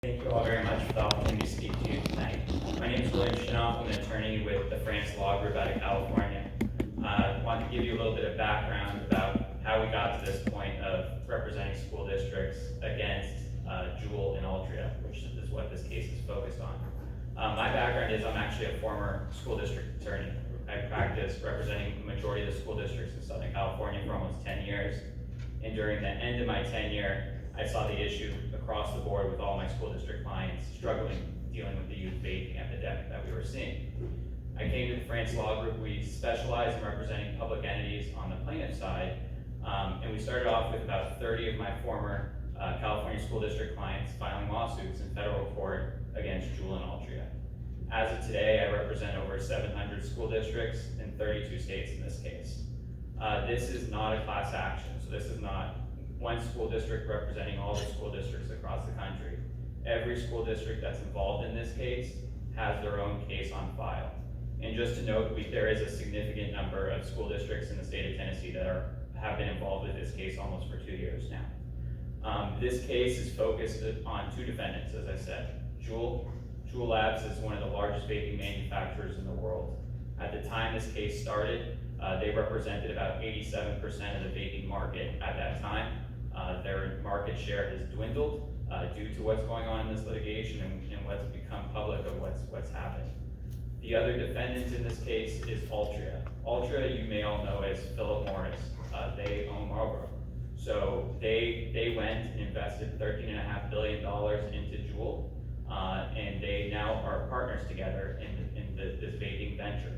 Thank you all very much for the opportunity to speak to you tonight. My name is William Schnoff. I'm an attorney with the France Law Group out of California. I want to give you a little bit of background about how we got to this point of representing school districts against Jewel and Altria, which is what this case is focused on. My background is I'm actually a former school district attorney. I practiced representing the majority of the school districts in Southern California for almost 10 years. And during the end of my tenure, I saw the issue across the board with all my school district clients struggling dealing with the youth vaping epidemic that we were seeing. I came to the France Law Group. We specialize in representing public entities on the plaintiff side, and we started off with about 30 of my former California school district clients filing lawsuits in federal court against Jewel and Altria. As of today, I represent over 700 school districts in 32 states in this case. This is not a class action, so this is not one school district representing all the school districts across the country. Every school district that's involved in this case has their own case on file. And just to note, there is a significant number of school districts in the state of Tennessee that have been involved with this case almost for 2 years now. This case is focused on two defendants, as I said. Jewel Labs is one of the largest vaping manufacturers in the world. At the time this case started, they represented about 87% of the vaping market at that time. Their market share has dwindled due to what's going on in this litigation and what's become public of what's happened. The other defendant in this case is Altria. Altria, you may all know as Philip Morris. They own Marlboro. So they went and invested $13.5 billion into Jewel, and they now are partners together in this vaping venture.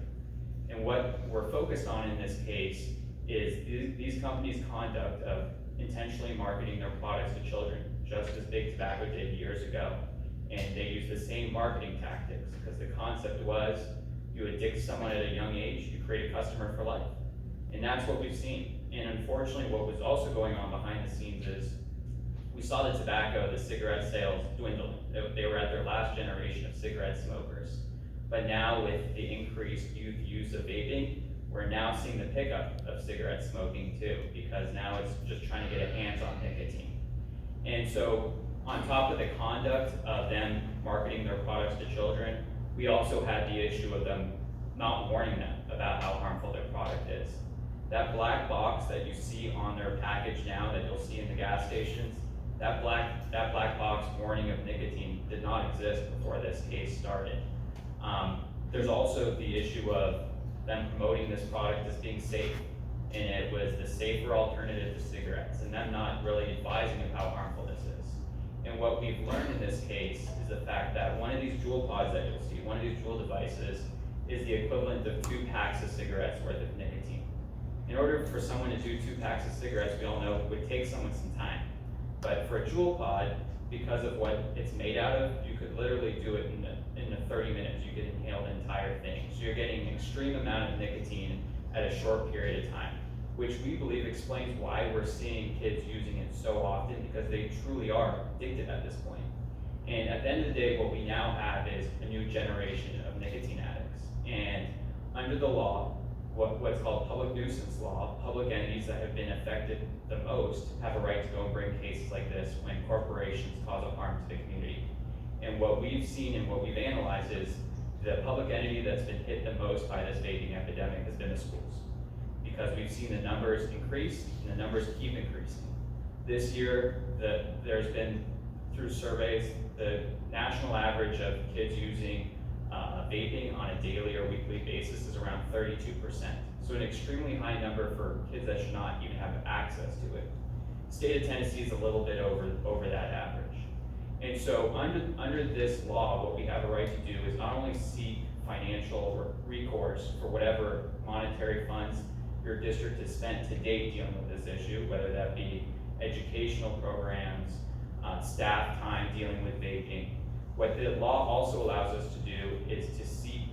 And what we're focused on in this case is these companies' conduct of intentionally marketing their products to children, just as Big Tobacco did years ago. And they use the same marketing tactics, because the concept was you addict someone at a young age, you create a customer for life. And that's what we've seen. And unfortunately, what was also going on behind the scenes is we saw the cigarette sales dwindling. They were at their last generation of cigarette smokers. But now with the increased youth use of vaping, we're now seeing the pickup of cigarette smoking too, because now it's just trying to get a hands on nicotine. And so on top of the conduct of them marketing their products to children, we also had the issue of them not warning them about how harmful their product is. That black box that you see on their package now that you'll see in the gas stations, that black box warning of nicotine did not exist before this case started. There's also the issue of them promoting this product as being safe, and it was the safer alternative to cigarettes, and them not really advising of how harmful this is. And what we've learned in this case is the fact that one of these Juul pods that you'll see, one of these Juul devices, is the equivalent of 2 packs of cigarettes worth of nicotine. In order for someone to do 2 packs of cigarettes, we all know it would take someone some time. But for a Juul pod, because of what it's made out of, you could literally do it in the 30 minutes. You could inhale the entire thing. So you're getting an extreme amount of nicotine at a short period of time, which we believe explains why we're seeing kids using it so often, because they truly are addicted at this point. And at the end of the day, what we now have is a new generation of nicotine addicts. And under the law, what's called public nuisance law, public entities that have been affected the most have a right to go and bring cases like this when corporations cause a harm to the community. And what we've seen and what we've analyzed is the public entity that's been hit the most by this vaping epidemic has been the schools, because we've seen the numbers increase and the numbers keep increasing. This year, there's been, through surveys, the national average of kids using vaping on a daily or weekly basis is around 32%. So an extremely high number for kids that should not even have access to it. The state of Tennessee is a little bit over that average. And so under this law, what we have a right to do is not only seek financial recourse for whatever monetary funds your district has spent to date dealing with this issue, whether that be educational programs, staff time dealing with vaping. What the law also allows us to do is to seek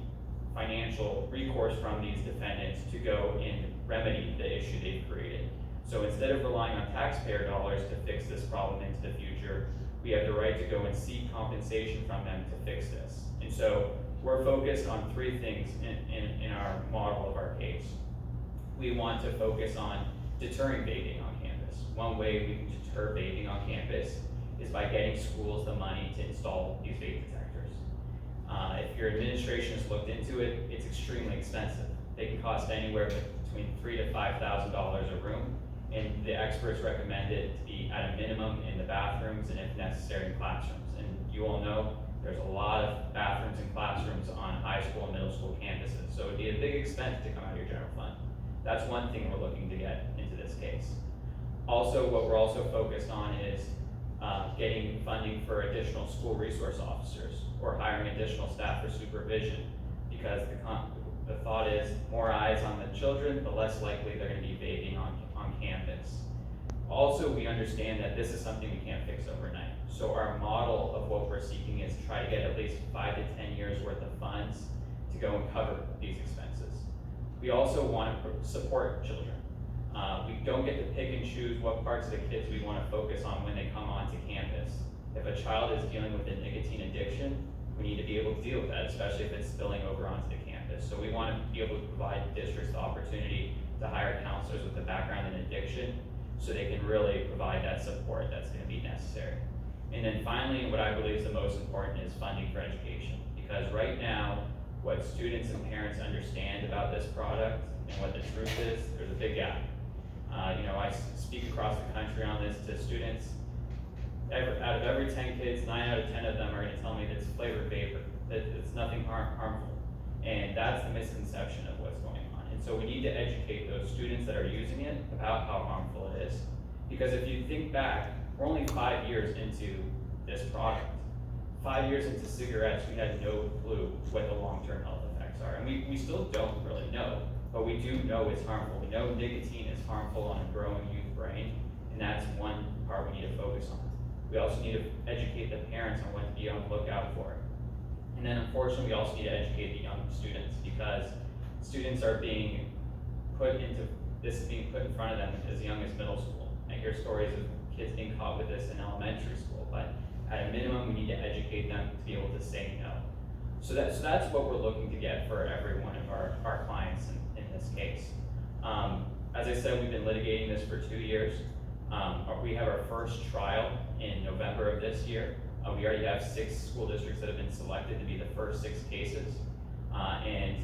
financial recourse from these defendants to go and remedy the issue they've created. So instead of relying on taxpayer dollars to fix this problem into the future, we have the right to go and seek compensation from them to fix this. And so we're focused on 3 things in our model of our case. We want to focus on deterring vaping on campus. One way we can deter vaping on campus is by getting schools the money to install these vape detectors. If your administration has looked into it, it's extremely expensive. They can cost anywhere between $3,000 to $5,000 a room, and the experts recommend it to be at a minimum in the bathrooms and if necessary in classrooms. And you all know there's a lot of bathrooms and classrooms on high school and middle school campuses, so it'd be a big expense to come out of your general fund. That's one thing we're looking to get into this case. Also, what we're also focused on is getting funding for additional school resource officers or hiring additional staff for supervision, because the thought is more eyes on the children, the less likely they're going to be vaping on campus. Also, we understand that this is something we can't fix overnight. So our model of what we're seeking is try to get at least 5 to 10 years worth of funds to go and cover these expenses. We also want to support children. We don't get to pick and choose what parts of the kids we want to focus on when they come onto campus. If a child is dealing with a nicotine addiction, we need to be able to deal with that, especially if it's spilling over onto the campus. So we want to be able to provide districts the opportunity to hire counselors with a background in addiction so they can really provide that support that's going to be necessary. And then finally, what I believe is the most important is funding for education. Because right now, what students and parents understand about this product and what the truth is, there's a big gap. I speak across the country on this to students. Out of every 10 kids, 9 out of 10 of them are going to tell me that it's flavored vapor, that it's nothing harmful. And that's the misconception of what's going on. And so we need to educate those students that are using it about how harmful it is. Because if you think back, we're only 5 years into this product. 5 years into cigarettes, we had no clue what the long-term health effects are. And we still don't really know, but we do know it's harmful. We know nicotine is harmful on a growing youth brain, and that's one part we need to focus on. We also need to educate the parents on what to be on the lookout for. And then unfortunately, we also need to educate the young students, because students are being this is being put in front of them as young as middle school. I hear stories of kids being caught with this in elementary school, but at a minimum, we need to educate them to be able to say no. So that's what we're looking to get for every one of our clients in this case. As I said, we've been litigating this for 2 years. We have our first trial in November of this year. We already have 6 school districts that have been selected to be the first 6 cases. And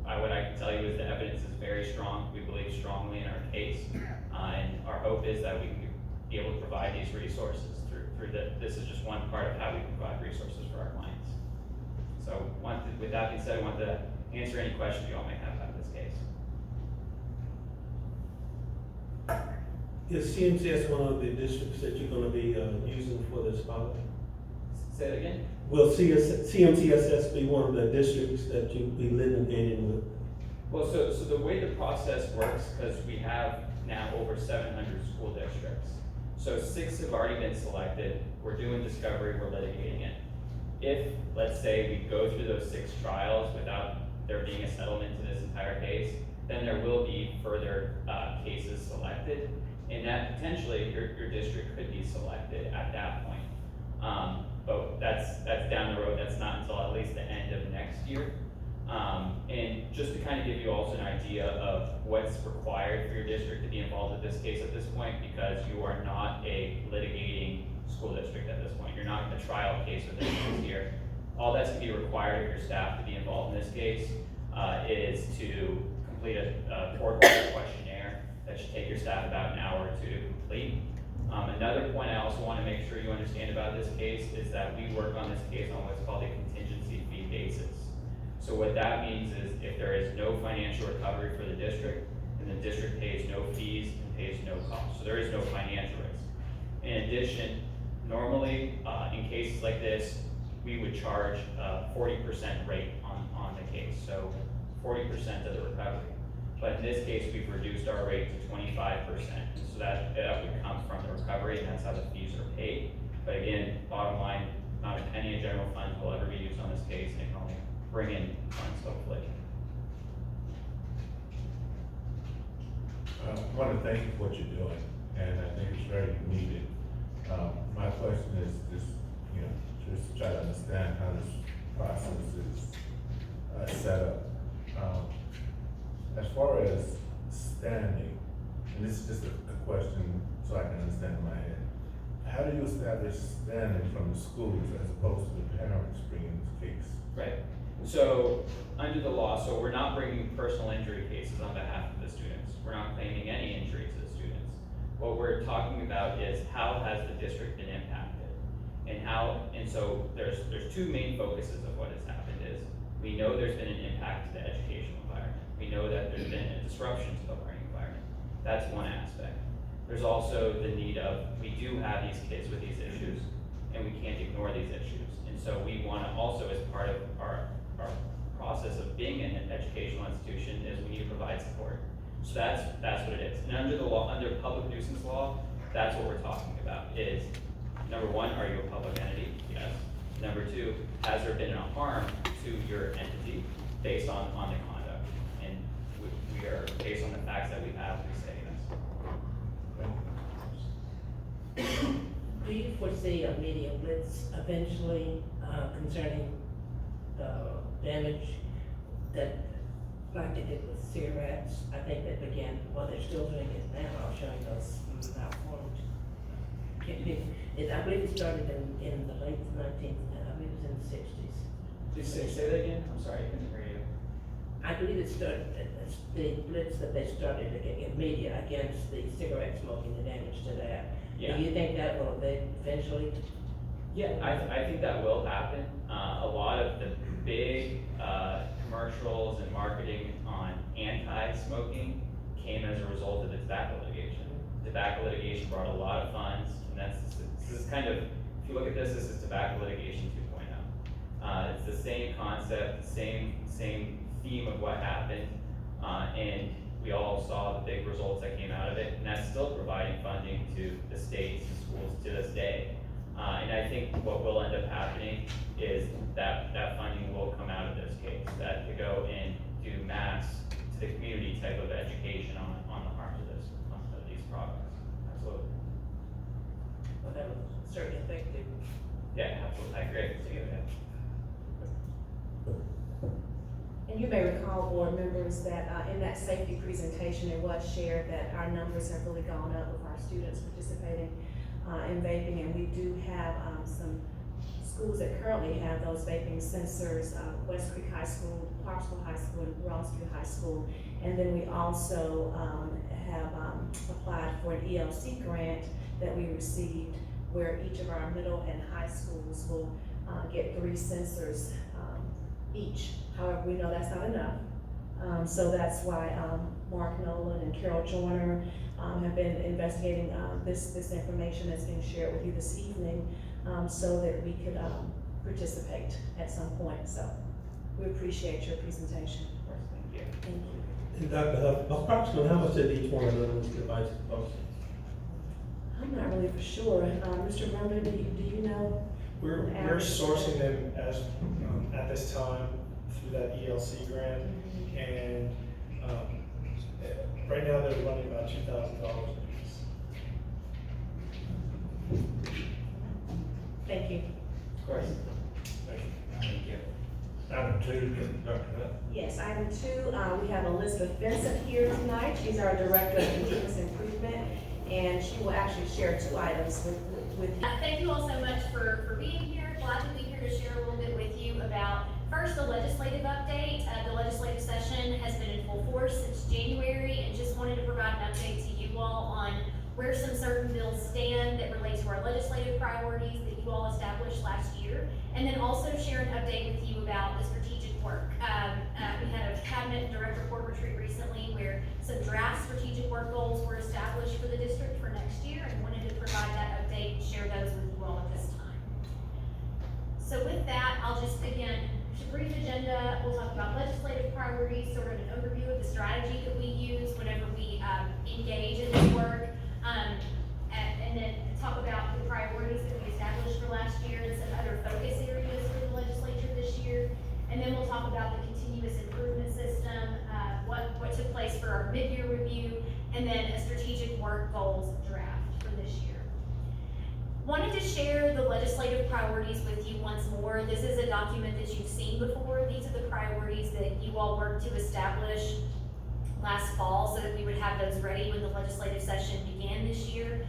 what I can tell you is the evidence is very strong. We believe strongly in our case. And our hope is that we can be able to provide these resources through this is just one part of how we can provide resources for our clients. So with that being said, I want to answer any questions you all may have about this case. Is CMCS one of the districts that you're going to be using for this pilot? Say that again? Will CMCSS be one of the districts that you'll be litigating with? Well, so the way the process works, because we have now over 700 school districts. So 6 have already been selected. We're doing discovery, we're litigating it. If, let's say, we go through those 6 trials without there being a settlement to this entire case, then there will be further cases selected, and that potentially your district could be selected at that point. But that's down the road. That's not until at least the end of next year. And just to kind of give you also an idea of what's required for your district to be involved with this case at this point, because you are not a litigating school district at this point. You're not in a trial case with this here. All that's going to be required of your staff to be involved in this case is to complete a 4-question questionnaire that should take your staff about an hour or 2 to complete. Another point I also want to make sure you understand about this case is that we work on this case on what's called a contingency fee basis. So what that means is if there is no financial recovery for the district, then the district pays no fees and pays no costs. So there is no financial risk. In addition, normally in cases like this, we would charge a 40% rate on the case, so 40% of the recovery. But in this case, we've reduced our rate to 25%, and so that would come from the recovery, and that's how the fees are paid. But again, bottom line, not a penny of general funds will ever be used on this case, and it can only bring in funds, hopefully. I want to thank you for what you're doing, and I think it's very needed. My question is just to try to understand how this process is set up. As far as standing, and this is just a question so I can understand in my head. how do you establish standing from the schools as opposed to the parents bringing the case? Right. So, under the law, so we're not bringing personal injury cases on behalf of the students. We're not claiming any injury to the students. What we're talking about is how has the district been impacted? And so there's two main focuses of what has happened is, we know there's been an impact to the educational environment. We know that there's been a disruption to the learning environment. That's one aspect. There's also the need of, we do have these kids with these issues, and we can't ignore these issues. And so we wanna also, as part of our process of being an educational institution, is we need to provide support. So that's what it is. And under the law, under public nuisance law, that's what we're talking about is, number one, are you a public entity? Yes. Number two, has there been a harm to your entity based on the conduct? And we are, based on the facts that we have, we say yes. Do you foresee a media blitz eventually concerning damage that, like they did with cigarettes? I think that began, well, they're still doing it now, showing those malformed kidneys. I believe it started in the late 19th, I believe it was in the 60s. Please say that again. I'm sorry, I couldn't hear you. I believe it started, the blitz that they started in media against the cigarette smoking, the damage to that. Yeah. Do you think that will eventually? Yeah, I think that will happen. A lot of the big commercials and marketing on anti-smoking came as a result of the tobacco litigation. Tobacco litigation brought a lot of funds, and this is kind of, if you look at this is tobacco litigation 2.0. It's the same concept, same theme of what happened, and we all saw the big results that came out of it, and that's still providing funding to the states and schools to this day. And I think what will end up happening is that funding will come out of this case, that to go and do mass to the community type of education on the harms of these products. Absolutely. Well, that was certainly effective. Yeah, absolutely. I agree. So, yeah. And you may recall, board members, that in that safety presentation, it was shared that our numbers have really gone up with our students participating in vaping, and we do have some schools that currently have those vaping sensors, West Creek High School, Clarksville High School, and Rossview High School. And then we also have applied for an ELC grant that we received, where each of our middle and high schools will get 3 sensors each. However, we know that's not enough. So that's why Mark Nolan and Carol Joyner have been investigating this information that's being shared with you this evening, so that we could participate at some point. So we appreciate your presentation. Of course, thank you. Thank you. And Dr. Huff, approximately how much did each one of those devices cost? I'm not really for sure. Mr. Brumby, do you know? We're sourcing them as, at this time through that ELC grant, and right now they're running about $2,000 a piece. Thank you. Of course. Thank you. Thank you. Item 2, Dr. Huff. Yes, item 2, we have Elizabeth Vincent here tonight. She's our Director of Continuous Improvement, and she will actually share 2 items with you. Thank you all so much for being here. Glad to be here to share a little bit with you about, first, the legislative update. The legislative session has been in full force since January, and just wanted to provide an update to you all on where some certain bills stand that relate to our legislative priorities that you all established last year, and then also share an update with you about the strategic work. We had a cabinet and direct report retreat recently where some draft strategic work goals were established for the district for next year, and wanted to provide that update and share those with you all at this time. So with that, I'll just, again, a brief agenda. We'll talk about legislative priorities, sort of an overview of the strategy that we use whenever we engage in this work, and then talk about the priorities that we established for last year and some other focus areas for the legislature this year. And then we'll talk about the continuous improvement system, what took place for our mid-year review, and then a strategic work goals draft for this year. Wanted to share the legislative priorities with you once more. This is a document that you've seen before. These are the priorities that you all worked to establish last fall so that we would have those ready when the legislative session began this year.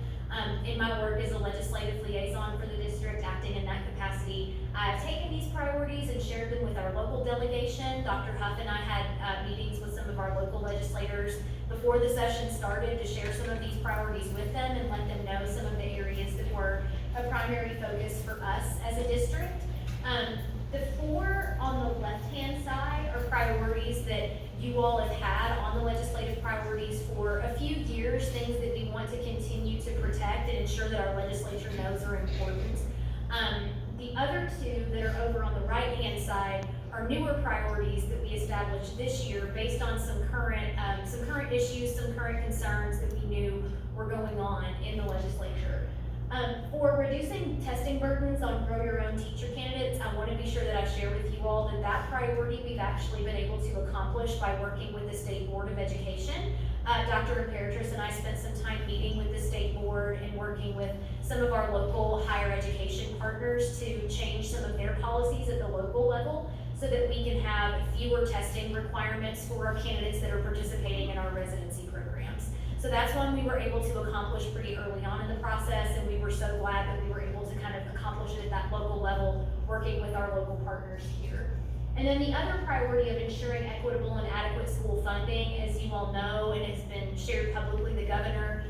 In my work as a legislative liaison for the district, acting in that capacity, I've taken these priorities and shared them with our local delegation. Dr. Huff and I had meetings with some of our local legislators before the session started to share some of these priorities with them and let them know some of the areas that were a primary focus for us as a district. The four on the left-hand side are priorities that you all have had on the legislative priorities for a few years, things that we want to continue to protect and ensure that our legislature knows are important. The other two that are over on the right-hand side are newer priorities that we established this year based on some current issues, some current concerns that we knew were going on in the legislature. For reducing testing burdens on grow your own teacher candidates, I want to be sure that I share with you all that that priority we've actually been able to accomplish by working with the State Board of Education. Dr. Imperatrice and I spent some time meeting with the state board and working with some of our local higher education partners to change some of their policies at the local level so that we can have fewer testing requirements for our candidates that are participating in our residency programs. So that's one we were able to accomplish pretty early on in the process, and we were so glad that we were able to kind of accomplish it at that local level, working with our local partners here. And then the other priority of ensuring equitable and adequate school funding, as you all know, and it's been shared publicly, the governor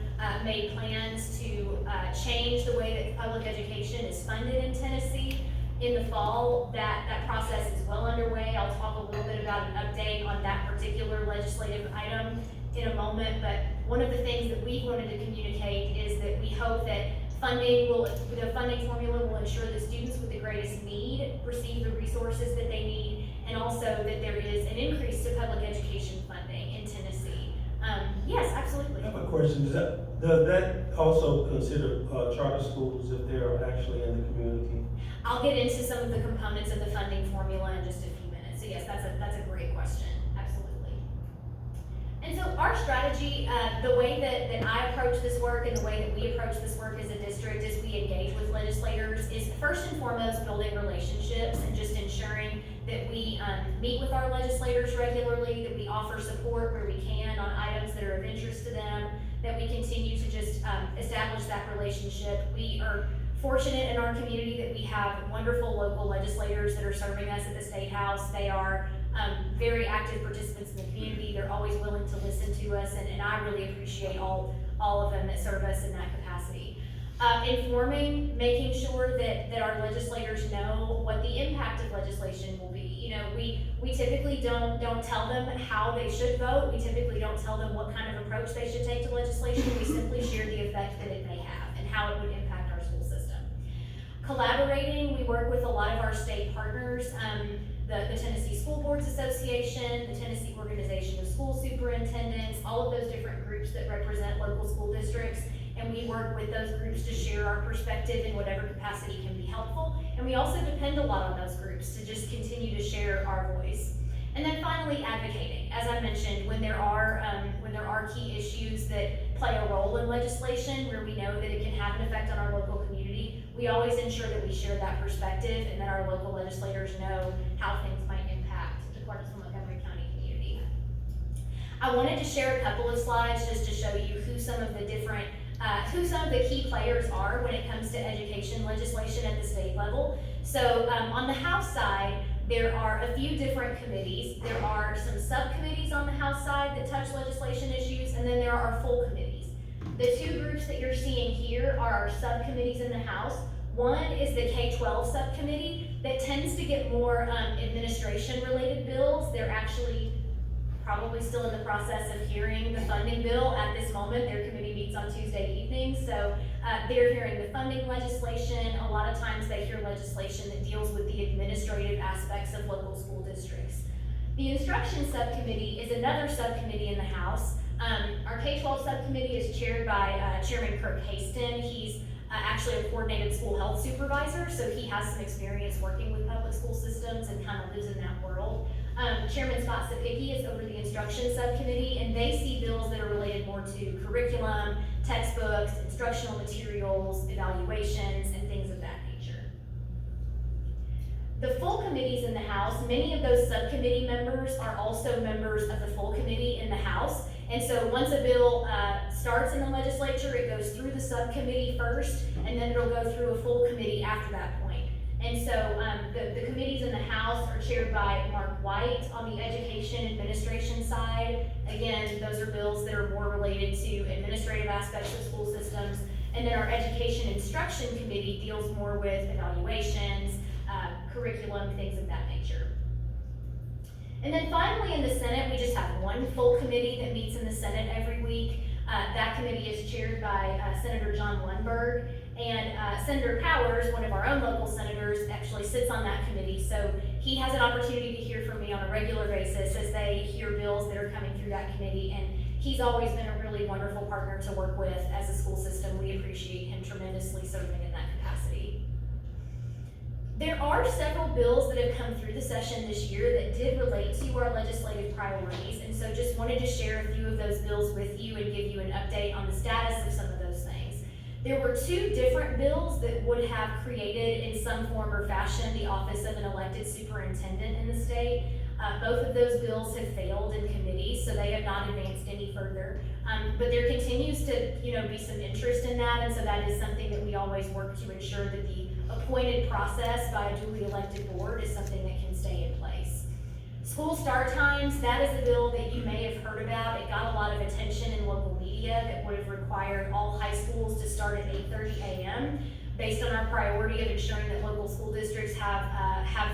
made plans to change the way that public education is funded in Tennessee. In the fall, that process is well underway. I'll talk a little bit about an update on that particular legislative item in a moment, but one of the things that we wanted to communicate is that we hope that the funding formula will ensure that students with the greatest need receive the resources that they need, and also that there is an increase to public education funding in Tennessee. Yes, absolutely. I have a question. Does that also consider charter schools if they are actually in the community? I'll get into some of the components of the funding formula in just a few minutes. So yes, that's a great question. Absolutely. And so our strategy, the way that I approach this work and the way that we approach this work as a district as we engage with legislators is first and foremost building relationships and just ensuring that we meet with our legislators regularly, that we offer support where we can on items that are of interest to them, that we continue to just establish that relationship. We are fortunate in our community that we have wonderful local legislators that are serving us at the State House. They are very active participants in the community. They're always willing to listen to us, and I really appreciate all of them that serve us in that capacity. Informing, making sure that our legislators know what the impact of legislation will be. You know, we typically don't tell them how they should vote. We typically don't tell them what kind of approach they should take to legislation. We simply share the effect that it may have and how it would impact our school system. Collaborating, we work with a lot of our state partners, the Tennessee School Boards Association, the Tennessee Organization of School Superintendents, all of those different groups that represent local school districts, and we work with those groups to share our perspective in whatever capacity can be helpful. And we also depend a lot on those groups to just continue to share our voice. And then finally, advocating. As I mentioned, when there are key issues that play a role in legislation where we know that it can have an effect on our local community, we always ensure that we share that perspective and that our local legislators know how things might impact the Clarksville Montgomery County community. I wanted to share a couple of slides just to show you who some of the key players are when it comes to education legislation at the state level. So on the House side, there are a few different committees. There are some subcommittees on the House side that touch legislation issues, and then there are full committees. The two groups that you're seeing here are our subcommittees in the House. One is the K-12 subcommittee that tends to get more administration-related bills. They're actually probably still in the process of hearing the funding bill at this moment. Their committee meets on Tuesday evenings, so they're hearing the funding legislation. A lot of times they hear legislation that deals with the administrative aspects of local school districts. The instruction subcommittee is another subcommittee in the House. Our K-12 subcommittee is chaired by Chairman Kirk Haston. He's actually a coordinated school health supervisor, so he has some experience working with public school systems and kind of lives in that world. Chairman Scott Sapicki is over the instruction subcommittee, and they see bills that are related more to curriculum, textbooks, instructional materials, evaluations, and things of that nature. The full committees in the House, many of those subcommittee members are also members of the full committee in the House. And so once a bill starts in the legislature, it goes through the subcommittee first, and then it'll go through a full committee after that point. And so the committees in the House are chaired by Mark White on the education administration side. Again, those are bills that are more related to administrative aspects of school systems. And then our education instruction committee deals more with evaluations, curriculum, things of that nature. And then finally in the Senate, we just have one full committee that meets in the Senate every week. That committee is chaired by Senator John Lundberg, and Senator Powers, one of our own local senators, actually sits on that committee. So he has an opportunity to hear from me on a regular basis as they hear bills that are coming through that committee. And he's always been a really wonderful partner to work with as a school system. We appreciate him tremendously serving in that capacity. There are several bills that have come through the session this year that did relate to our legislative priorities, and so just wanted to share a few of those bills with you and give you an update on the status of some of those things. There were two different bills that would have created in some form or fashion the office of an elected superintendent in the state. Both of those bills have failed in committee, so they have not advanced any further. But there continues to, be some interest in that, and so that is something that we always work to ensure that the appointed process by a duly elected board is something that can stay in place. School start times, that is a bill that you may have heard about. It got a lot of attention in local media that would have required all high schools to start at 8:30 a.m. based on our priority of ensuring that local school districts have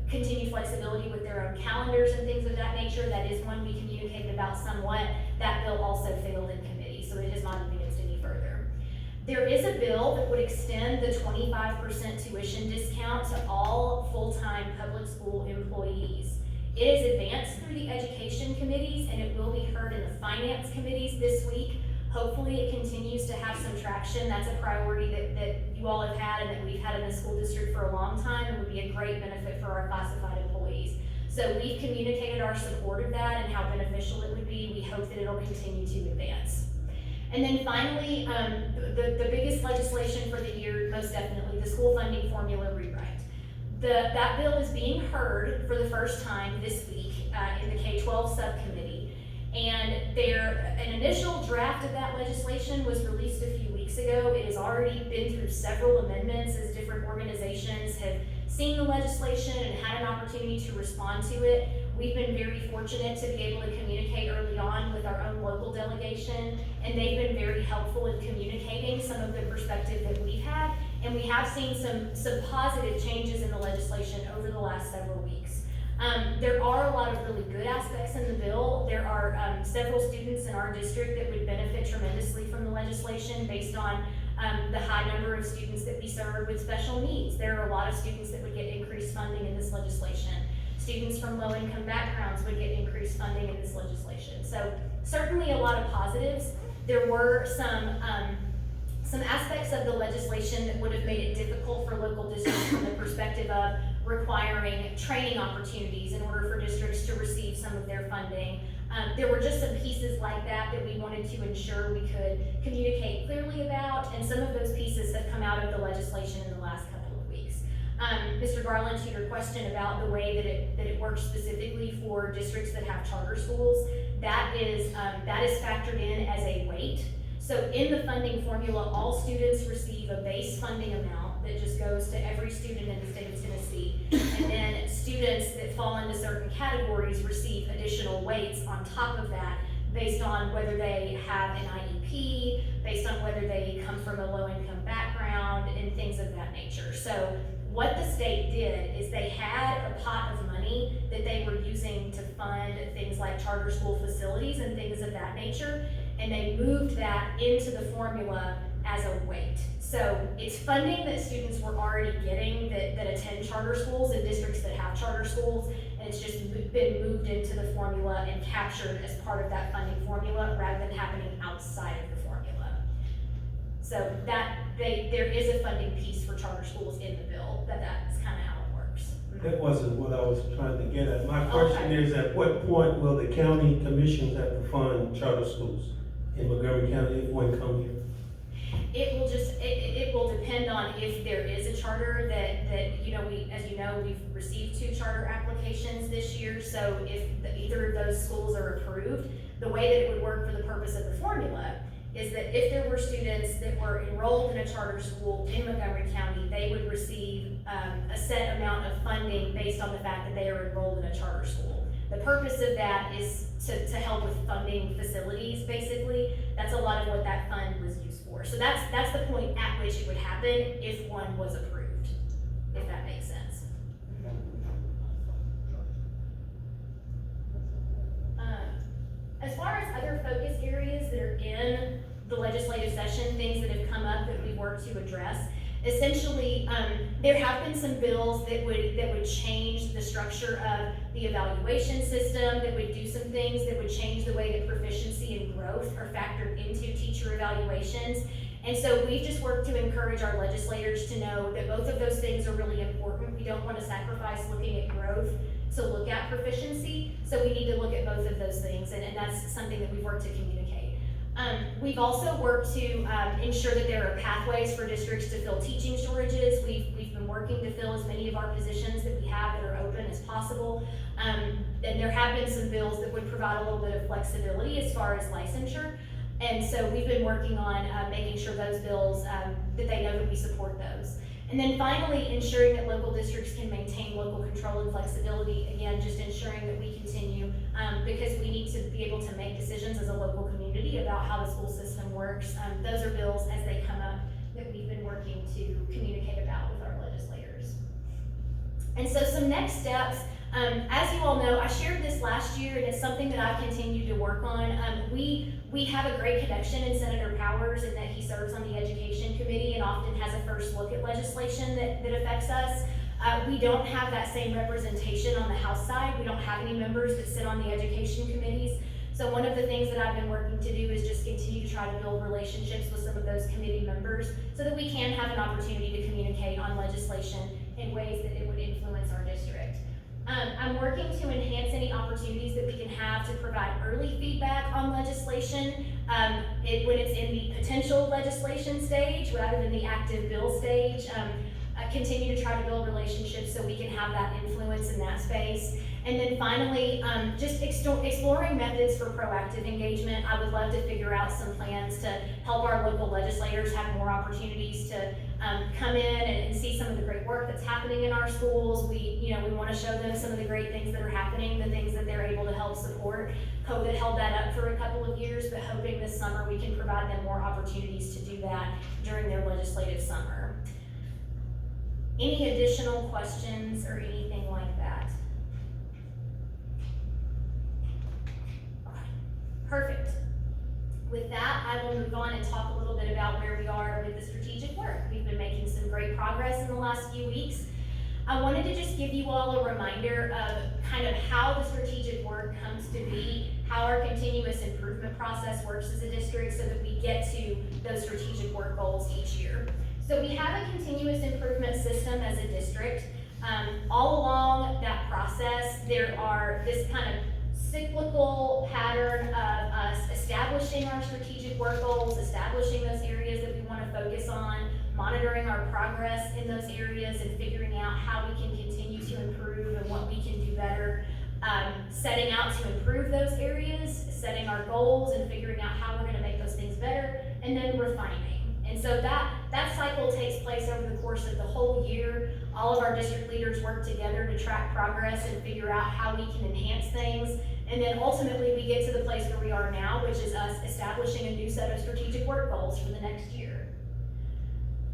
continued flexibility with their own calendars and things of that nature. That is one we communicated about somewhat. That bill also failed in committee, so it has not advanced any further. There is a bill that would extend the 25% tuition discount to all full-time public school employees. It is advanced through the education committees, and it will be heard in the finance committees this week. Hopefully it continues to have some traction. That's a priority that you all have had and that we've had in the school district for a long time, and would be a great benefit for our classified employees. So we've communicated our support of that and how beneficial it would be. We hope that it'll continue to advance. And then finally, the biggest legislation for the year, most definitely, the school funding formula rewrite. That bill is being heard for the first time this week in the K-12 subcommittee. And an initial draft of that legislation was released a few weeks ago. It has already been through several amendments as different organizations have seen the legislation and had an opportunity to respond to it. We've been very fortunate to be able to communicate early on with our own local delegation, and they've been very helpful in communicating some of the perspective that we've had, and we have seen some positive changes in the legislation over the last several weeks. There are a lot of really good aspects in the bill. There are several students in our district that would benefit tremendously from the legislation based on the high number of students that we serve with special needs. There are a lot of students that would get increased funding in this legislation. Students from low-income backgrounds would get increased funding in this legislation. So certainly a lot of positives. There were some aspects of the legislation that would have made it difficult for local districts from the perspective of requiring training opportunities in order for districts to receive some of their funding. There were just some pieces like that that we wanted to ensure we could communicate clearly about, and some of those pieces have come out of the legislation in the last couple of weeks. Mr. Garland, to your question about the way that it works specifically for districts that have charter schools, that is factored in as a weight. So in the funding formula, all students receive a base funding amount that just goes to every student in the state of Tennessee. And then students that fall into certain categories receive additional weights on top of that based on whether they have an IEP, based on whether they come from a low-income background, and things of that nature. So what the state did is they had a pot of money that they were using to fund things like charter school facilities and things of that nature, and they moved that into the formula as a weight. So it's funding that students were already getting that attend charter schools in districts that have charter schools, and it's just been moved into the formula and captured as part of that funding formula rather than happening outside of the formula. So there is a funding piece for charter schools in the bill, that's kind of how it works. That wasn't what I was trying to get at. My question is, at what point will the county commissions have to fund charter schools in Montgomery County if one come here? It will depend on if there is a charter that, you know, as you know, we've received 2 charter applications this year, so if either of those schools are approved, the way that it would work for the purpose of the formula is that if there were students that were enrolled in a charter school in Montgomery County, they would receive a set amount of funding based on the fact that they are enrolled in a charter school. The purpose of that is to help with funding facilities, basically. That's a lot of what that fund was used for. So that's the point at which it would happen if one was approved, if that makes sense. As far as other focus areas that are in the legislative session, things that have come up that we've worked to address, essentially, there have been some bills that would change the structure of the evaluation system, that would do some things that would change the way that proficiency and growth are factored into teacher evaluations. And so we've just worked to encourage our legislators to know that both of those things are really important. We don't want to sacrifice looking at growth to look at proficiency, so we need to look at both of those things, and that's something that we've worked to communicate. We've also worked to ensure that there are pathways for districts to fill teaching shortages. We've been working to fill as many of our positions that we have that are open as possible. And there have been some bills that would provide a little bit of flexibility as far as licensure. And so we've been working on making sure those bills, that they know that we support those. And then finally, ensuring that local districts can maintain local control and flexibility. Again, just ensuring that we continue, because we need to be able to make decisions as a local community about how the school system works. Those are bills as they come up that we've been working to communicate about with our legislators. And so some next steps, as you all know, I shared this last year, and it's something that I've continued to work on. We have a great connection in Senator Powers, in that he serves on the Education Committee and often has a first look at legislation that affects us. We don't have that same representation on the House side. We don't have any members that sit on the education committees. So one of the things that I've been working to do is just continue to try to build relationships with some of those committee members so that we can have an opportunity to communicate on legislation in ways that it would influence our district. I'm working to enhance any opportunities that we can have to provide early feedback on legislation when it's in the potential legislation stage rather than the active bill stage. Continue to try to build relationships so we can have that influence in that space. And then finally, just exploring methods for proactive engagement. I would love to figure out some plans to help our local legislators have more opportunities to come in and see some of the great work that's happening in our schools. We want to show them some of the great things that are happening, the things that they're able to help support. COVID held that up for a couple of years, but hoping this summer we can provide them more opportunities to do that during their legislative summer. Any additional questions or anything like that? Okay, perfect. With that, I will move on and talk a little bit about where we are with the strategic work. We've been making some great progress in the last few weeks. I wanted to just give you all a reminder of kind of how the strategic work comes to be, how our continuous improvement process works as a district so that we get to those strategic work goals each year. So we have a continuous improvement system as a district. All along that process, there are this kind of cyclical pattern of us establishing our strategic work goals, establishing those areas that we want to focus on, monitoring our progress in those areas and figuring out how we can continue to improve and what we can do better, setting out to improve those areas, setting our goals and figuring out how we're going to make those things better, and then refining. And so that cycle takes place over the course of the whole year. All of our district leaders work together to track progress and figure out how we can enhance things. And then ultimately we get to the place where we are now, which is us establishing a new set of strategic work goals for the next year.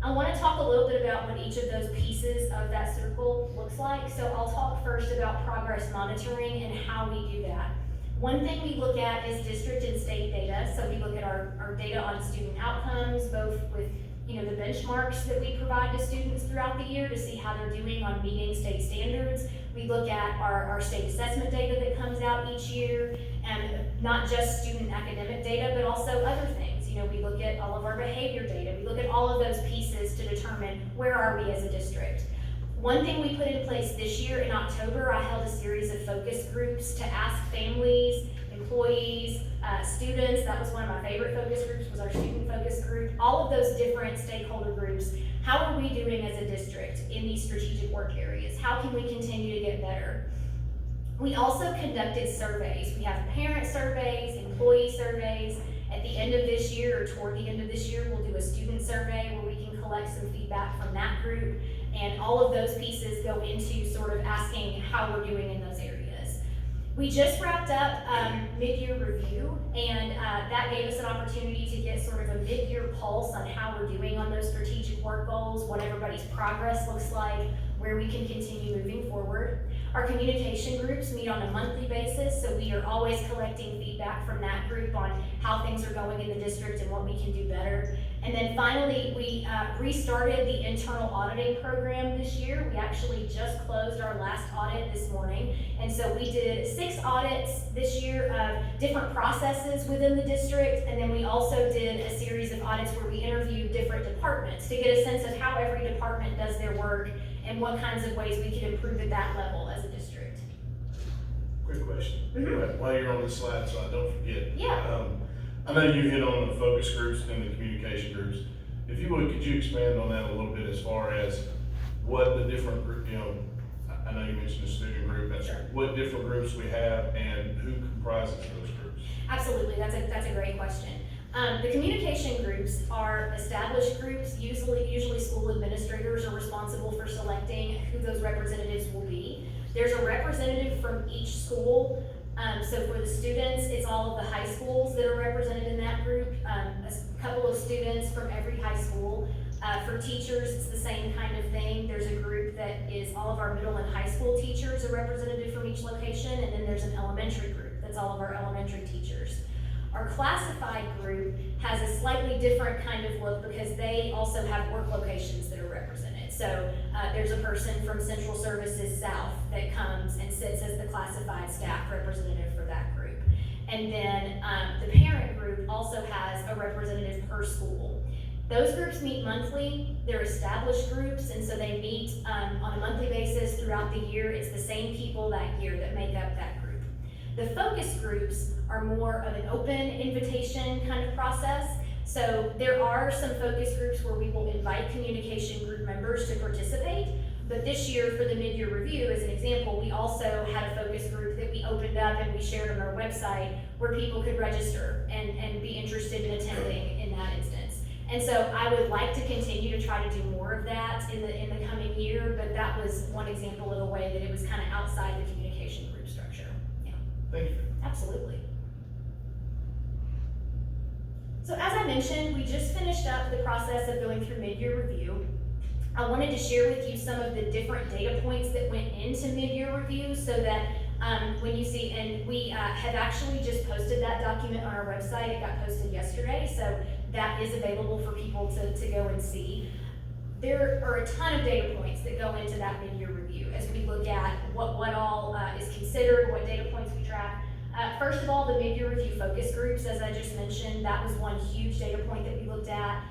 I want to talk a little bit about what each of those pieces of that circle looks like. So I'll talk first about progress monitoring and how we do that. One thing we look at is district and state data. So we look at our data on student outcomes, both with the benchmarks that we provide to students throughout the year to see how they're doing on meeting state standards. We look at our state assessment data that comes out each year, and not just student academic data, but also other things. We look at all of our behavior data. We look at all of those pieces to determine where are we as a district. One thing we put in place this year in October, I held a series of focus groups to ask families, employees, students. That was one of my favorite focus groups, was our student focus group. All of those different stakeholder groups, how are we doing as a district in these strategic work areas? How can we continue to get better? We also conducted surveys. We have parent surveys, employee surveys. At the end of this year, or toward the end of this year, we'll do a student survey where we can collect some feedback from that group. And all of those pieces go into sort of asking how we're doing in those areas. We just wrapped up mid-year review, and that gave us an opportunity to get sort of a mid-year pulse on how we're doing on those strategic work goals, what everybody's progress looks like, where we can continue moving forward. Our communication groups meet on a monthly basis, so we are always collecting feedback from that group on how things are going in the district and what we can do better. And then finally, we restarted the internal auditing program this year. We actually just closed our last audit this morning. And so we did 6 audits this year of different processes within the district. And then we also did a series of audits where we interviewed different departments to get a sense of how every department does their work and what kinds of ways we could improve at that level as a district. Quick question. While you're on this slide, so I don't forget. Yeah. I know you hit on the focus groups and the communication groups. If you would, could you expand on that a little bit as far as what the different group, I know you mentioned the student group, that's Sure. what different groups we have and who comprises those groups? Absolutely, that's a great question. The communication groups are established groups. Usually school administrators are responsible for selecting who those representatives will be. There's a representative from each school. So for the students, it's all of the high schools that are represented in that group, a couple of students from every high school. For teachers, it's the same kind of thing. There's a group that is all of our middle and high school teachers are represented from each location, and then there's an elementary group that's all of our elementary teachers. Our classified group has a slightly different kind of look because they also have work locations that are represented. So there's a person from Central Services South that comes and sits as the classified staff representative for that group. And then the parent group also has a representative per school. Those groups meet monthly. They're established groups, and so they meet on a monthly basis throughout the year. It's the same people that year that make up that group. The focus groups are more of an open invitation kind of process. So there are some focus groups where we will invite communication group members to participate. But this year, for the mid-year review, as an example, we also had a focus group that we opened up and we shared on our website where people could register and be interested in attending in that instance. And so I would like to continue to try to do more of that in the coming year, but that was one example of a way that it was kind of outside the communication group structure. Yeah. Thank you. Absolutely. So as I mentioned, we just finished up the process of going through mid-year review. I wanted to share with you some of the different data points that went into mid-year review so that when you see, and we have actually just posted that document on our website. It got posted yesterday, so that is available for people to go and see. There are a ton of data points that go into that mid-year review as we look at what all is considered, what data points we track. First of all, the mid-year review focus groups, as I just mentioned, that was one huge data point that we looked at.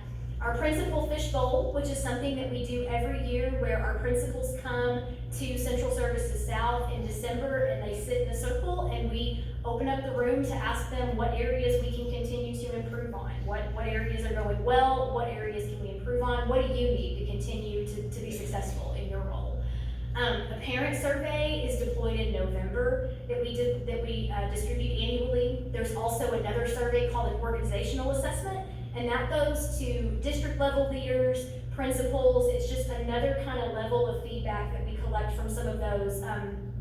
Our principal fishbowl, which is something that we do every year where our principals come to Central Services South in December and they sit in a circle and we open up the room to ask them what areas we can continue to improve on. What areas are going well, what areas can we improve on, what do you need to continue to be successful in your role. A parent survey is deployed in November that we distribute annually. There's also another survey called an organizational assessment, and that goes to district level leaders, principals. It's just another kind of level of feedback that we collect from some of those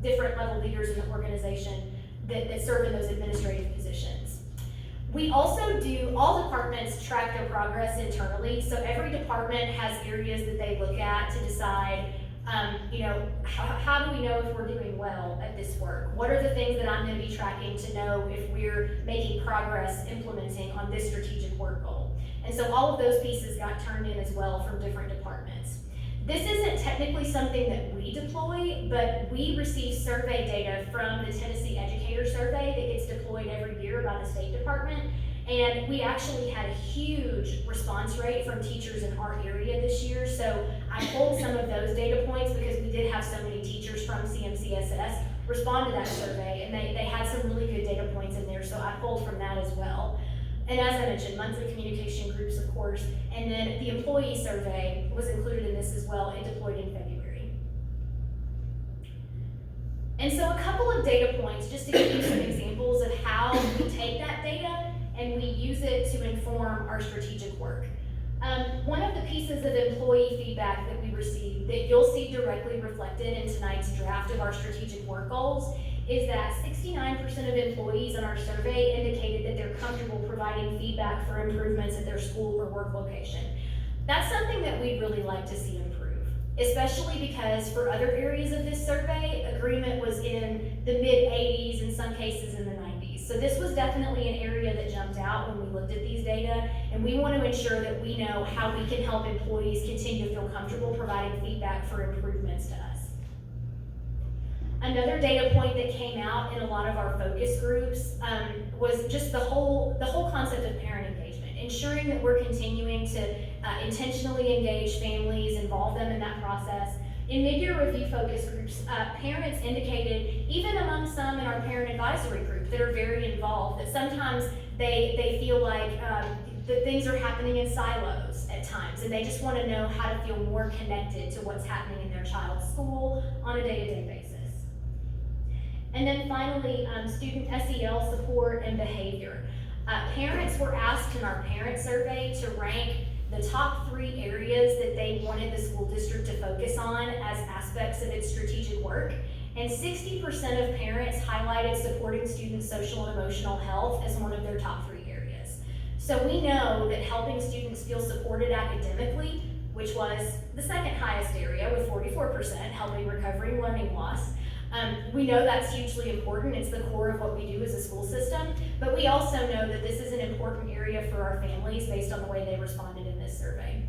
different level leaders in the organization that serve in those administrative positions. We also do, all departments track their progress internally, so every department has areas that they look at to decide how do we know if we're doing well at this work? What are the things that I'm going to be tracking to know if we're making progress implementing on this strategic work goal? And so all of those pieces got turned in as well from different departments. This isn't technically something that we deploy, but we receive survey data from the Tennessee Educator Survey that gets deployed every year by the State Department. And we actually had a huge response rate from teachers in our area this year. So I pulled some of those data points because we did have so many teachers from CMCSS respond to that survey, and they had some really good data points in there, so I pulled from that as well. And as I mentioned, monthly communication groups, of course, and then the employee survey was included in this as well. It deployed in February. And so a couple of data points, just to give you some examples of how we take that data and we use it to inform our strategic work. One of the pieces of employee feedback that we received that you'll see directly reflected in tonight's draft of our strategic work goals is that 69% of employees in our survey indicated that they're comfortable providing feedback for improvements at their school or work location. That's something that we'd really like to see improve, especially because for other areas of this survey, agreement was in the mid-80s, in some cases in the 90s. So this was definitely an area that jumped out when we looked at these data, and we want to ensure that we know how we can help employees continue to feel comfortable providing feedback for improvements to us. Another data point that came out in a lot of our focus groups was just the whole concept of parent engagement, ensuring that we're continuing to intentionally engage families, involve them in that process. In mid-year review focus groups, parents indicated, even among some in our parent advisory group that are very involved, that sometimes they feel like that things are happening in silos at times, and they just want to know how to feel more connected to what's happening in their child's school on a day-to-day basis. And then finally, student SEL support and behavior. Parents were asked in our parent survey to rank the top 3 areas that they wanted the school district to focus on as aspects of its strategic work. And 60% of parents highlighted supporting students' social and emotional health as one of their top 3 areas. So we know that helping students feel supported academically, which was the second highest area with 44%, helping recovery and learning loss. We know that's hugely important. It's the core of what we do as a school system, but we also know that this is an important area for our families based on the way they responded in this survey.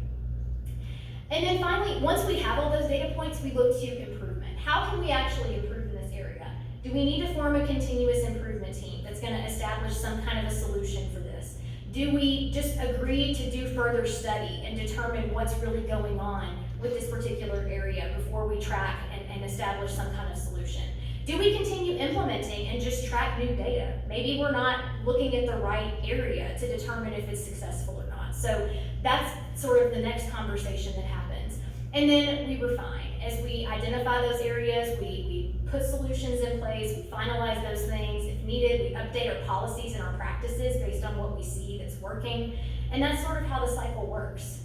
And then finally, once we have all those data points, we look to improvement. How can we actually improve in this area? Do we need to form a continuous improvement team that's going to establish some kind of a solution for this? Do we just agree to do further study and determine what's really going on with this particular area before we track and establish some kind of solution? Do we continue implementing and just track new data? Maybe we're not looking at the right area to determine if it's successful or not. So that's sort of the next conversation that happens. And then we refine. As we identify those areas, we put solutions in place, we finalize those things. If needed, we update our policies and our practices based on what we see that's working. And that's sort of how the cycle works.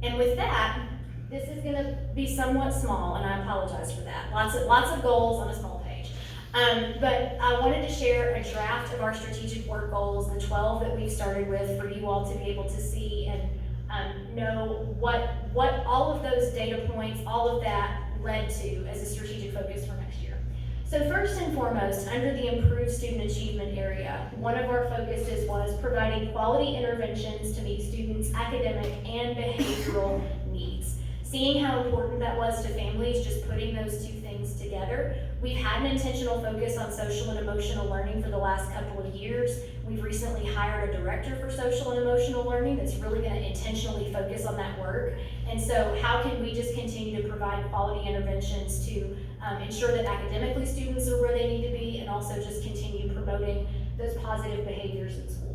And with that, this is going to be somewhat small, and I apologize for that. Lots of goals on a small page. But I wanted to share a draft of our strategic work goals, the 12 that we've started with, for you all to be able to see and know what all of those data points, all of that led to as a strategic focus for next year. So first and foremost, under the improved student achievement area, one of our focuses was providing quality interventions to meet students' academic and behavioral needs. Seeing how important that was to families, just putting those 2 things together. We've had an intentional focus on social and emotional learning for the last couple of years. We've recently hired a director for social and emotional learning that's really going to intentionally focus on that work. And so how can we just continue to provide quality interventions to ensure that academically students are where they need to be, and also just continue promoting those positive behaviors in school.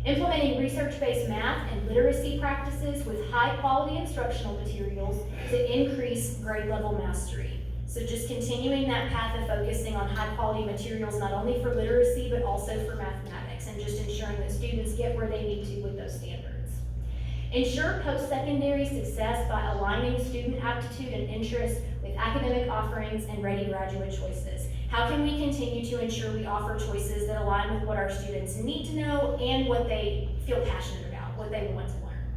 Implementing research-based math and literacy practices with high-quality instructional materials to increase grade level mastery. So just continuing that path of focusing on high-quality materials, not only for literacy, but also for mathematics, and just ensuring that students get where they need to with those standards. Ensure post-secondary success by aligning student aptitude and interest with academic offerings and ready graduate choices. How can we continue to ensure we offer choices that align with what our students need to know and what they feel passionate about, what they want to learn?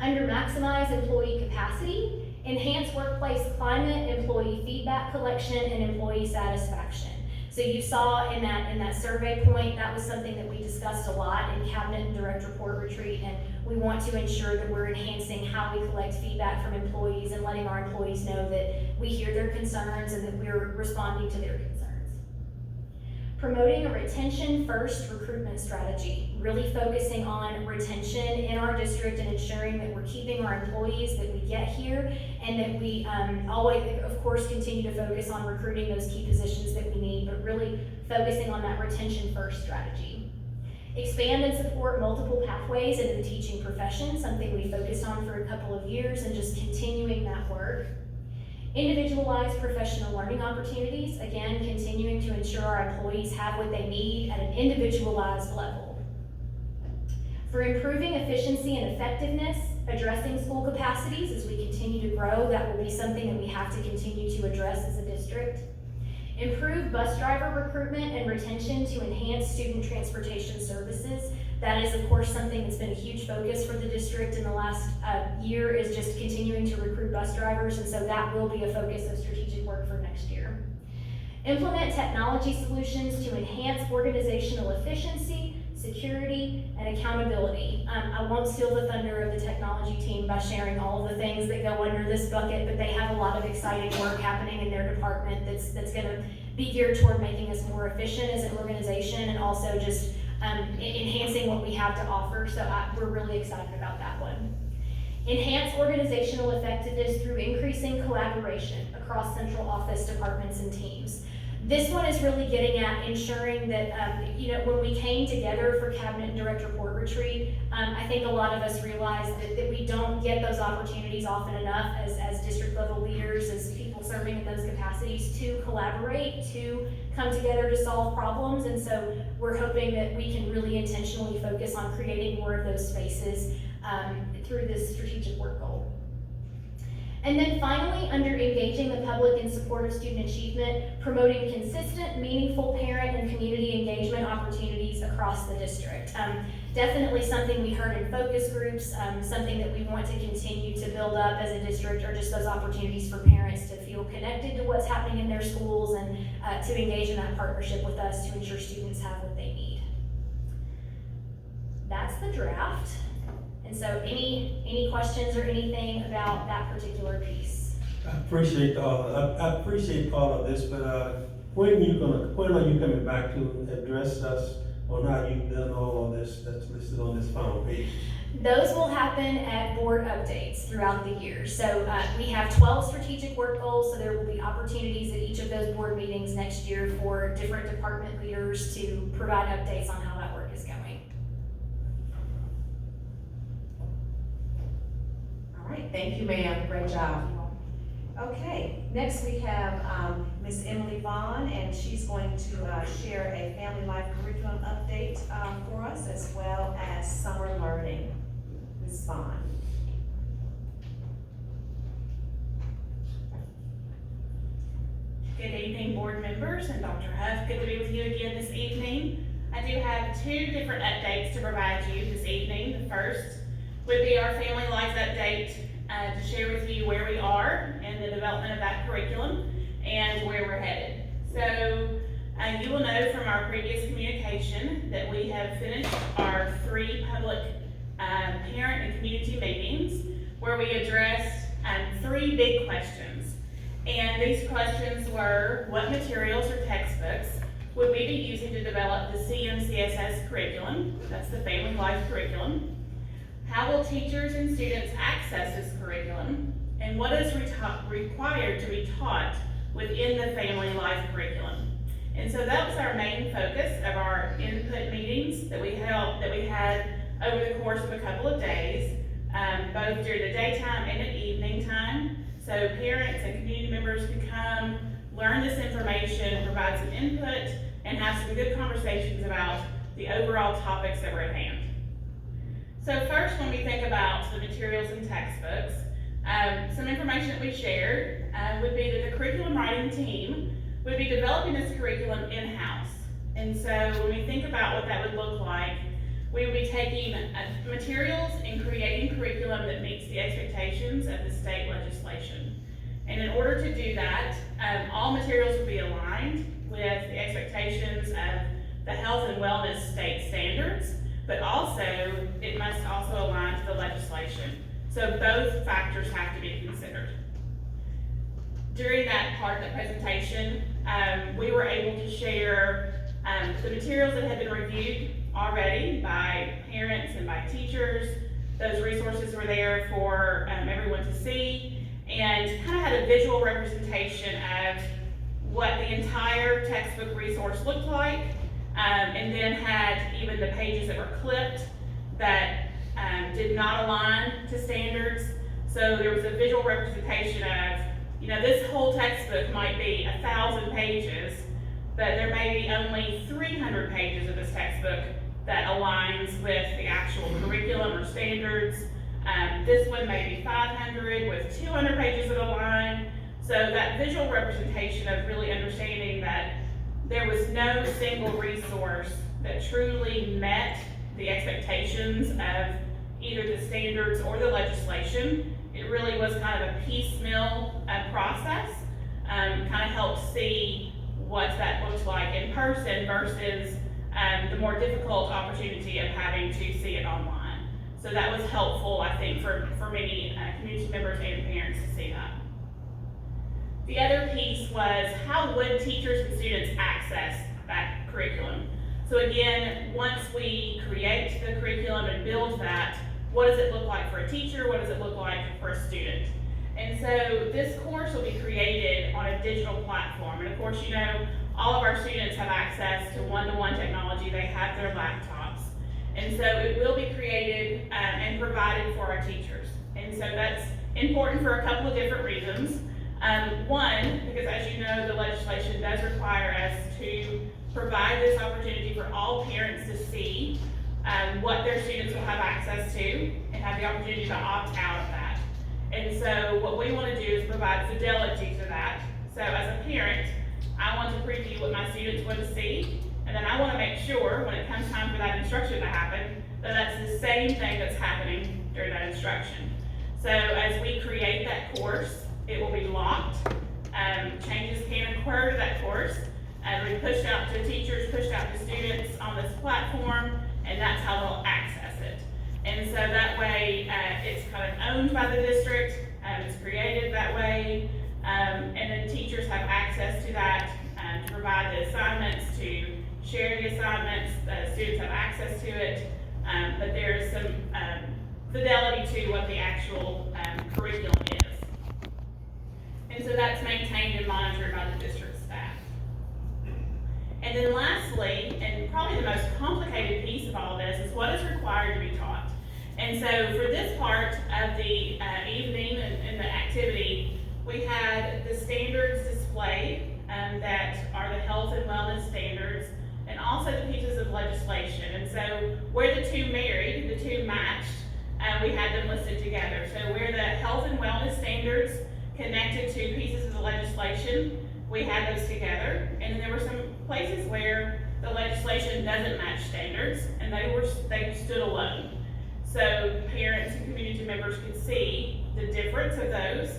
Under maximize employee capacity, enhance workplace climate, employee feedback collection, and employee satisfaction. So you saw in that survey point, that was something that we discussed a lot in cabinet and direct report retreat, and we want to ensure that we're enhancing how we collect feedback from employees and letting our employees know that we hear their concerns and that we're responding to their concerns. promoting a retention-first recruitment strategy, really focusing on retention in our district and ensuring that we're keeping our employees that we get here, and that we always, of course, continue to focus on recruiting those key positions that we need, but really focusing on that retention-first strategy. Expand and support multiple pathways into the teaching profession, something we focused on for a couple of years, and just continuing that work. Individualized professional learning opportunities, again, continuing to ensure our employees have what they need at an individualized level. For improving efficiency and effectiveness, addressing school capacities as we continue to grow, that will be something that we have to continue to address as a district. Improve bus driver recruitment and retention to enhance student transportation services. That is, of course, something that's been a huge focus for the district in the last year, is just continuing to recruit bus drivers, and so that will be a focus of strategic work for next year. Implement technology solutions to enhance organizational efficiency, security, and accountability. I won't steal the thunder of the technology team by sharing all of the things that go under this bucket, but they have a lot of exciting work happening in their department that's gonna be geared toward making us more efficient as an organization, and also just enhancing what we have to offer, so we're really excited about that one. Enhance organizational effectiveness through increasing collaboration across central office departments and teams. This one is really getting at ensuring that, when we came together for Cabinet and Direct Report Retreat, I think a lot of us realized that we don't get those opportunities often enough as district level leaders, as people serving in those capacities, to collaborate, to come together to solve problems. And so we're hoping that we can really intentionally focus on creating more of those spaces through this strategic work goal. And then finally, under engaging the public in support of student achievement, promoting consistent, meaningful parent and community engagement opportunities across the district. Definitely something we heard in focus groups, something that we want to continue to build up as a district, are just those opportunities for parents to feel connected to what's happening in their schools, and to engage in that partnership with us to ensure students have what they need. That's the draft. And so any questions or anything about that particular piece? I appreciate all of this, but when are you coming back to address us on how you've done all of this that's listed on this final page? Those will happen at board updates throughout the year. So we have 12 strategic work goals, so there will be opportunities at each of those board meetings next year for different department leaders to provide updates on how that work is going. All right, thank you, ma'am, great job. Okay, next we have Ms. Emily Vaughn, and she's going to share a family life curriculum update for us, as well as summer learning. Ms. Vaughn. Good evening, board members and Dr. Huff. Good to be with you again this evening. I do have two different updates to provide you this evening. The first would be our family life update to share with you where we are in the development of that curriculum and where we're headed. So you will know from our previous communication that we have finished our 3 public parent and community meetings where we addressed 3 big questions. And these questions were: what materials or textbooks would we be using to develop the CMCSS curriculum? That's the family life curriculum. How will teachers and students access this curriculum? And what is required to be taught within the family life curriculum? And so that was our main focus of our input meetings that we had over the course of a couple of days, both during the daytime and at evening time. So parents and community members could come, learn this information, provide some input, and have some good conversations about the overall topics that were at hand. So first, when we think about the materials and textbooks, some information that we shared would be that the curriculum writing team would be developing this curriculum in-house. And so when we think about what that would look like, we would be taking materials and creating curriculum that meets the expectations of the state legislation. And in order to do that, all materials would be aligned with the expectations of the health and wellness state standards, but also it must also align to the legislation. So both factors have to be considered. During that part of the presentation, we were able to share The materials that had been reviewed already by parents and by teachers, those resources were there for everyone to see, and kind of had a visual representation of what the entire textbook resource looked like, and then had even the pages that were clipped that did not align to standards. So there was a visual representation of, this whole textbook might be 1,000 pages, but there may be only 300 pages of this textbook that aligns with the actual curriculum or standards. This one may be 500 with 200 pages that align. So that visual representation of really understanding that there was no single resource that truly met the expectations of either the standards or the legislation. It really was kind of a piecemeal process, kind of helped see what that looked like in person versus the more difficult opportunity of having to see it online. So that was helpful, I think, for many community members and parents to see that. The other piece was, how would teachers and students access that curriculum? So again, once we create the curriculum and build that, what does it look like for a teacher? What does it look like for a student? And so this course will be created on a digital platform. And of course, all of our students have access to one-to-one technology. They have their laptops. And so it will be created and provided for our teachers. And so that's important for a couple of different reasons. One, because as you know, the legislation does require us to provide this opportunity for all parents to see what their students will have access to and have the opportunity to opt out of that. And so what we want to do is provide fidelity to that. So as a parent, I want to preview what my students want to see, and then I want to make sure when it comes time for that instruction to happen, that that's the same thing that's happening during that instruction. So as we create that course, it will be locked. Changes can occur to that course. And we pushed out to teachers, pushed out to students on this platform, and that's how they'll access it. And so that way, it's kind of owned by the district, it's created that way, and then teachers have access to that to provide the assignments, to share the assignments, students have access to it, but there is some fidelity to what the actual curriculum is. And so that's maintained and monitored by the district staff. And then lastly, and probably the most complicated piece of all this, is what is required to be taught. And so for this part of the evening and the activity, we had the standards displayed that are the health and wellness standards, and also the pieces of legislation. And so where the two married, the two matched, we had them listed together. So where the health and wellness standards connected to pieces of the legislation, we had those together. And then there were some places where the legislation doesn't match standards, and they stood alone. So parents and community members could see the difference of those,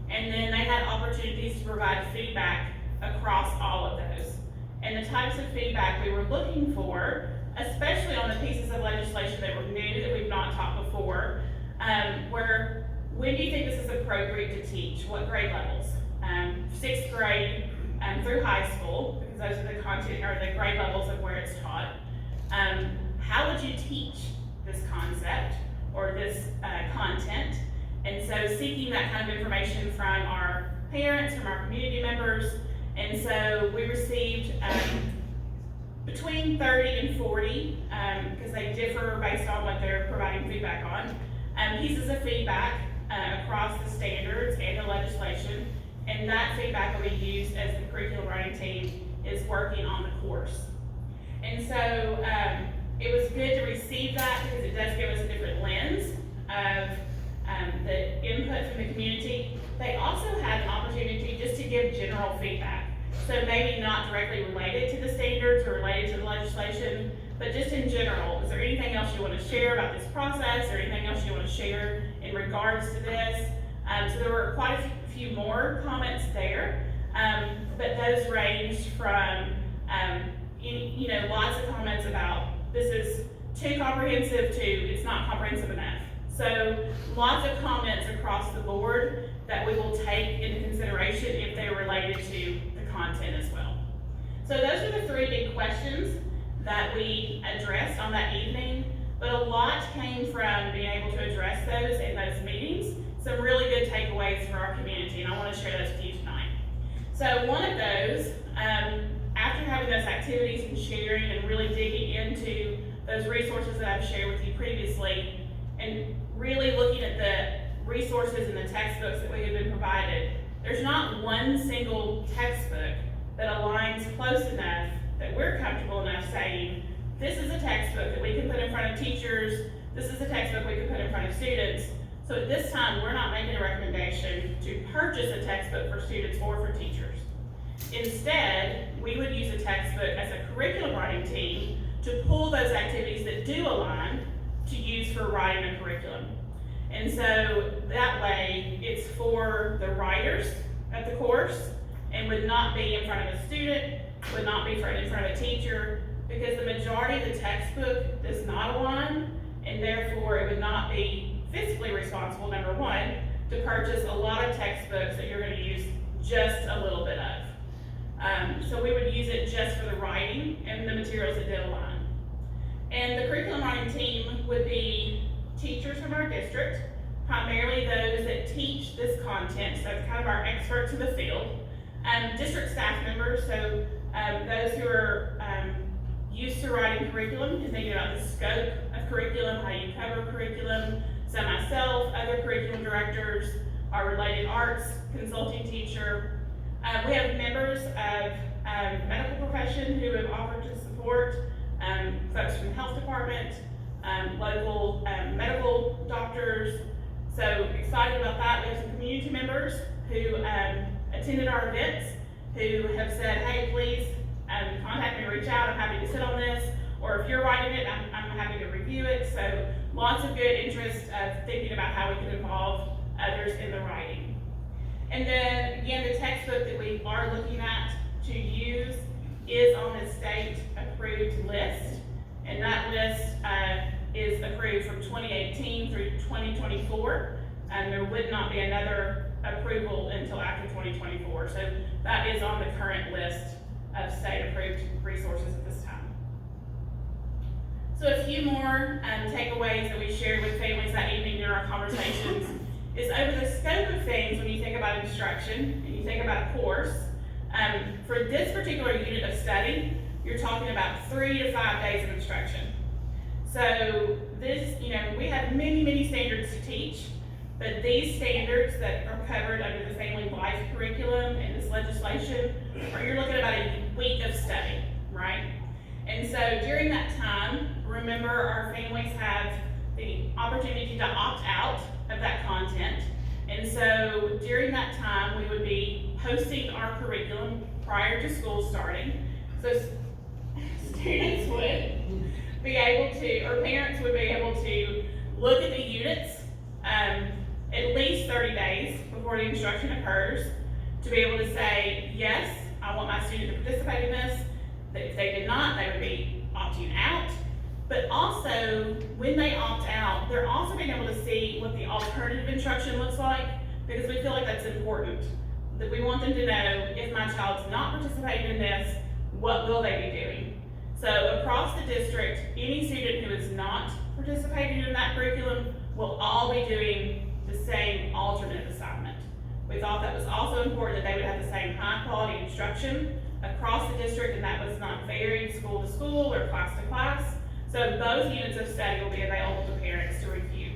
and then they had opportunities to provide feedback across all of those. And the types of feedback we were looking for, especially on the pieces of legislation that were new, that we've not taught before, were, when do you think this is appropriate to teach? What grade levels? 6th grade through high school, because those are the content or the grade levels of where it's taught. How would you teach this concept or this content? And so seeking that kind of information from our parents, from our community members. And so we received between 30 and 40, because they differ based on what they're providing feedback on, pieces of feedback across the standards and the legislation. And that feedback will be used as the curriculum writing team is working on the course. And so it was good to receive that, because it does give us a different lens of the input from the community. They also had an opportunity just to give general feedback. So maybe not directly related to the standards or related to the legislation, but just in general. Is there anything else you want to share about this process, or anything else you want to share in regards to this? So there were quite a few more comments there, but those ranged from, lots of comments about this is too comprehensive to it's not comprehensive enough. So lots of comments across the board that we will take into consideration if they're related to the content as well. So those are the three big questions that we addressed on that evening, but a lot came from being able to address those in those meetings. Some really good takeaways for our community, and I want to share those with you tonight. So one of those, after having those activities and sharing and really digging into those resources that I've shared with you previously, and really looking at the resources and the textbooks that we have been provided, there's not one single textbook that aligns close enough that we're comfortable enough saying, this is a textbook that we can put in front of teachers, this is a textbook we can put in front of students. So at this time, we're not making a recommendation to purchase a textbook for students or for teachers. Instead, we would use a textbook as a curriculum writing team to pull those activities that do align to use for writing a curriculum. And so that way, it's for the writers of the course and would not be in front of a student, would not be in front of a teacher, because the majority of the textbook does not align, and therefore it would not be fiscally responsible, number one, to purchase a lot of textbooks that you're going to use just a little bit of. So we would use it just for the writing and the materials that did align. And the curriculum writing team would be teachers from our district, primarily those that teach this content, so it's kind of our experts in the field. District staff members, so those who are used to writing curriculum and thinking about the scope of curriculum, how you cover curriculum. So myself, other curriculum directors, our related arts consulting teacher. We have members of medical profession who have offered to support, folks from the health department, local medical doctors. So excited about that. We have some community members who attended our events who have said, hey, please contact me, reach out, I'm happy to sit on this, or if you're writing it, I'm happy to review it. So lots of good interest of thinking about how we can involve others in the writing. And then again, the textbook that we are looking at to use is on the state approved list, and that list is approved from 2018 through 2024, and there would not be another approval until after 2024. So that is on the current list of state approved resources at this time. So a few more takeaways that we shared with families that evening during our conversations is over the scope of things when you think about instruction and you think about a course. For this particular unit of study, you're talking about 3 to 5 days of instruction. So this, we have many, many standards to teach, but these standards that are covered under the Family Life curriculum and this legislation, you're looking at about a week of study, right? And so during that time, remember our families have the opportunity to opt out of that content. And so during that time, we would be posting our curriculum prior to school starting. So students would be able to, or parents would be able to look at the units at least 30 days before the instruction occurs to be able to say, yes, I want my student to participate in this. That if they did not, they would be opting out. But also, when they opt out, they're also being able to see what the alternative instruction looks like, because we feel like that's important. That we want them to know, if my child's not participating in this, what will they be doing? So across the district, any student who is not participating in that curriculum will all be doing the same alternate assignment. We thought that was also important, that they would have the same high quality instruction across the district, and that was not varied school to school or class to class. So both units of study will be available to parents to review.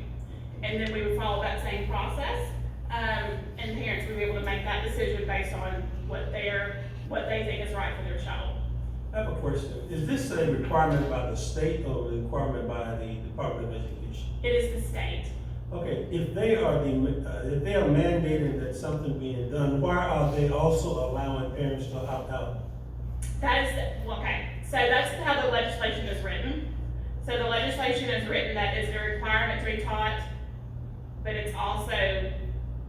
And then we would follow that same process, and parents would be able to make that decision based on what they think is right for their child. I have a question. Is this a requirement by the state or a requirement by the Department of Education? It is the state. Okay, if they are mandating that something being done, why are they also allowing parents to opt out? That is, okay, so that's how the legislation is written. So the legislation is written that is a requirement to be taught, but it's also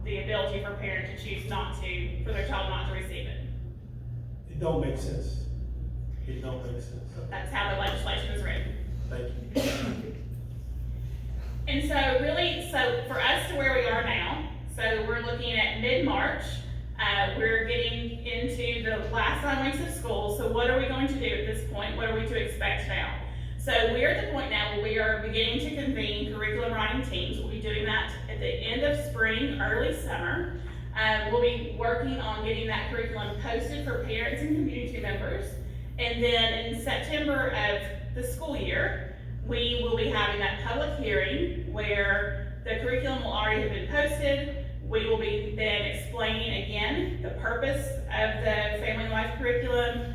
the ability for a parent to choose for their child not to receive it. It don't make sense. It don't make sense. That's how the legislation is written. Thank you. And so really, so for us to where we are now, so we're looking at mid-March, we're getting into the last 9 weeks of school, so what are we going to do at this point? What are we to expect now? So we're at the point now where we are beginning to convene curriculum writing teams. We'll be doing that at the end of spring, early summer. We'll be working on getting that curriculum posted for parents and community members. And then in September of the school year, we will be having that public hearing where the curriculum will already have been posted. We will be then explaining again the purpose of the Family Life curriculum,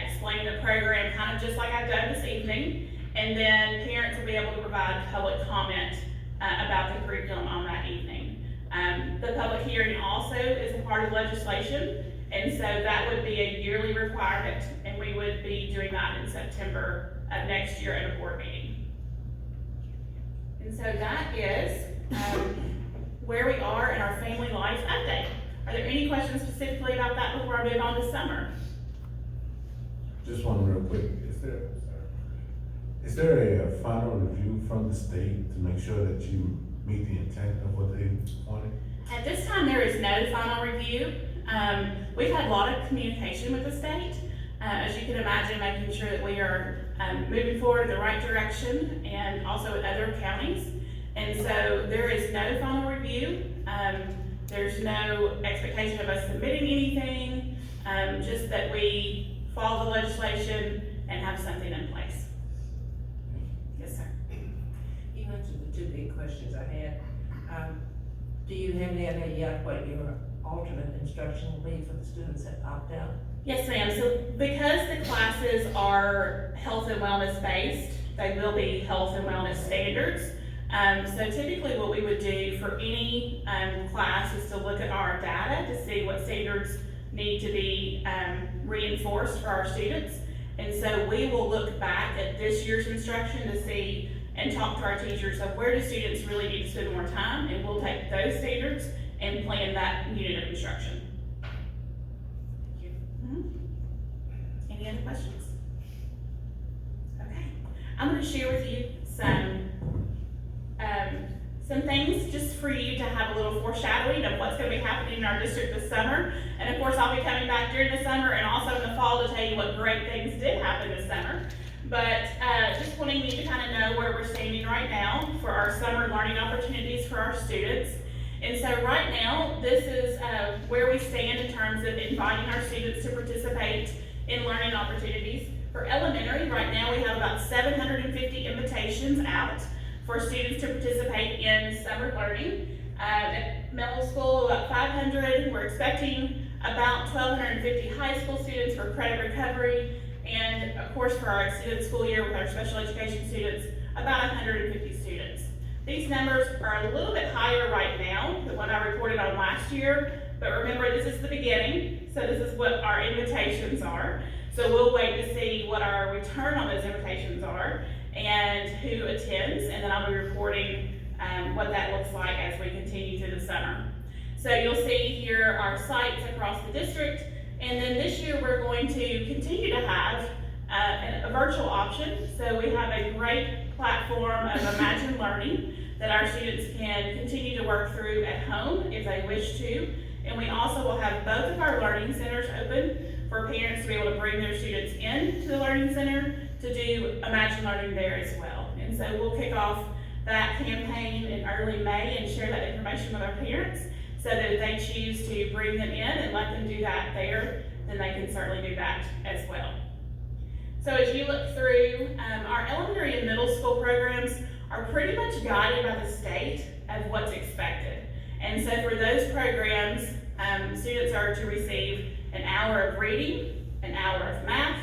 explaining the program kind of just like I've done this evening. And then parents will be able to provide public comment about the curriculum on that evening. The public hearing also is a part of legislation, and so that would be a yearly requirement, and we would be doing that in September of next year at a board meeting. And so that is where we are in our Family Life update. Are there any questions specifically about that before I move on to summer? Just one real quick, is there a final review from the state to make sure that you meet the intent of what they wanted? At this time, there is no final review. We've had a lot of communication with the state, as you can imagine, making sure that we are moving forward in the right direction, and also with other counties. And so there is no final review. There's no expectation of us submitting anything, just that we follow the legislation and have something in place. Yes, sir. You mentioned the two big questions I had. Do you have any idea yet what your alternate instruction will be for the students that opt out? Yes, ma'am. So because the classes are health and wellness based, they will be health and wellness standards. So typically what we would do for any class is to look at our data to see what standards need to be reinforced for our students. And so we will look back at this year's instruction to see and talk to our teachers of where do students really need to spend more time, and we'll take those standards and plan that unit of instruction. Thank you. Any other questions? Okay, I'm going to share with you some things just for you to have a little foreshadowing of what's going to be happening in our district this summer. And of course, I'll be coming back during the summer and also in the fall to tell you what great things did happen this summer. But just wanting you to kind of know where we're standing right now for our summer learning opportunities for our students. And so right now, this is where we stand in terms of inviting our students to participate in learning opportunities. For elementary, right now we have about 750 invitations out for students to participate in summer learning. At middle school, about 500. We're expecting about 1,250 high school students for credit recovery. And of course, for our extended school year with our special education students, about 150 students. These numbers are a little bit higher right now than what I reported on last year, but remember, this is the beginning, so this is what our invitations are. So we'll wait to see what our return on those invitations are and who attends, and then I'll be reporting what that looks like as we continue through the summer. So you'll see here our sites across the district, and then this year we're going to continue to have a virtual option. So we have a great platform of Imagine Learning that our students can continue to work through at home if they wish to. And we also will have both of our learning centers open for parents to be able to bring their students into the learning center to do Imagine Learning there as well. And so we'll kick off that campaign in early May and share that information with our parents so that if they choose to bring them in and let them do that there, then they can certainly do that as well. So as you look through, our elementary and middle school programs are pretty much guided by the state of what's expected. And so for those programs, students are to receive an hour of reading, an hour of math,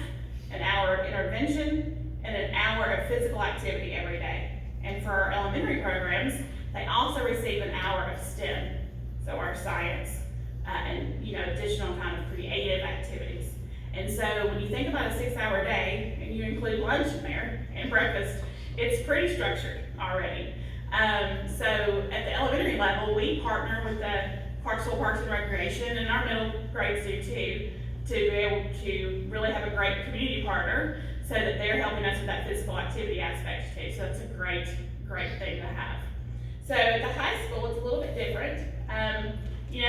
an hour of intervention, and an hour of physical activity every day. And for our elementary programs, they also receive an hour of STEM, so our science and additional kind of creative activities. And so when you think about a 6-hour day, and you include lunch in there and breakfast, it's pretty structured already. So at the elementary level, we partner with the Clarksville Parks and Recreation, and our middle grades do too, to be able to really have a great community partner so that they're helping us with that physical activity aspect too. So that's a great thing to have. So at the high school, it's a little bit different.